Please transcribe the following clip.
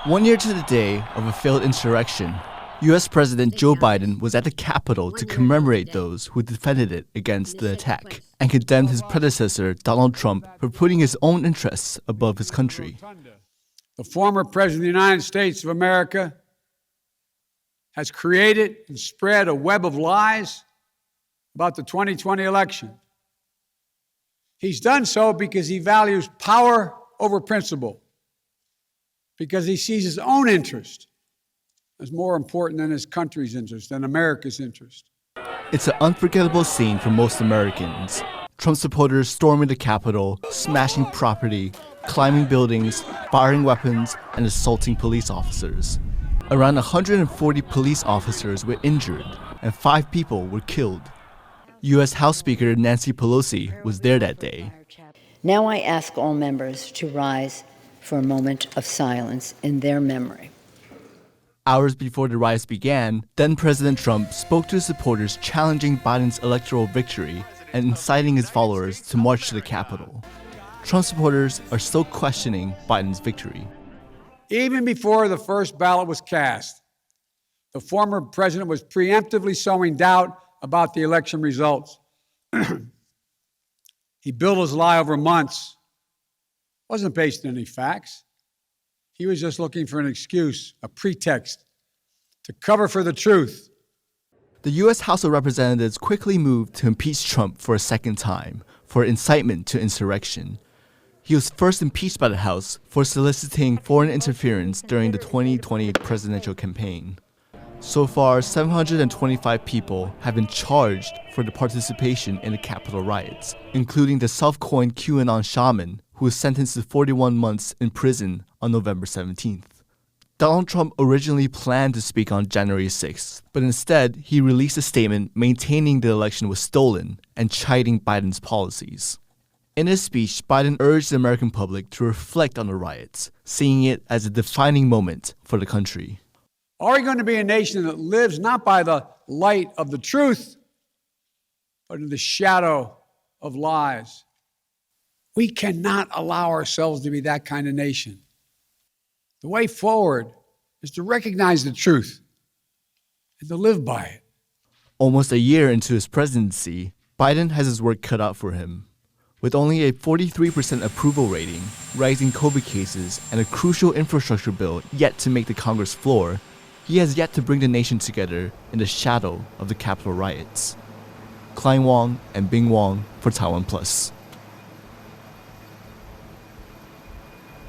1 year to the day of a failed insurrection, U.S. President Joe Biden was at the Capitol to commemorate those who defended it against the attack and condemned his predecessor, Donald Trump, for putting his own interests above his country. The former President of the United States of America has created and spread a web of lies about the 2020 election. He's done so because he values power over principle, because he sees his own interest as more important than his country's interest, than America's interest. It's an unforgettable scene for most Americans. Trump supporters storming the Capitol, smashing property, climbing buildings, firing weapons, and assaulting police officers. Around 140 police officers were injured, and 5 people were killed. U.S. House Speaker Nancy Pelosi was there that day. Now I ask all members to rise for a moment of silence in their memory. Hours before the riots began, then President Trump spoke to his supporters challenging Biden's electoral victory and inciting his followers to march to the Capitol. Trump supporters are still questioning Biden's victory. Even before the first ballot was cast, the former president was preemptively sowing doubt about the election results. He built his lie over months. It wasn't based on any facts. He was just looking for an excuse, a pretext, to cover for the truth. The U.S. House of Representatives quickly moved to impeach Trump for a second time for incitement to insurrection. He was first impeached by the House for soliciting foreign interference during the 2020 presidential campaign. So far, 725 people have been charged for the participation in the Capitol riots, including the self-coined QAnon shaman who was sentenced to 41 months in prison on November 17th. Donald Trump originally planned to speak on January 6th, but instead he released a statement maintaining the election was stolen and chiding Biden's policies. In his speech, Biden urged the American public to reflect on the riots, seeing it as a defining moment for the country. Are we going to be a nation that lives not by the light of the truth, but in the shadow of lies? We cannot allow ourselves to be that kind of nation. The way forward is to recognize the truth and to live by it. Almost a year into his presidency, Biden has his work cut out for him. With only a 43% approval rating, rising COVID cases, and a crucial infrastructure bill yet to make the Congress floor, he has yet to bring the nation together in the shadow of the Capitol riots. Klein Wang and Wang for TaiwanPlus.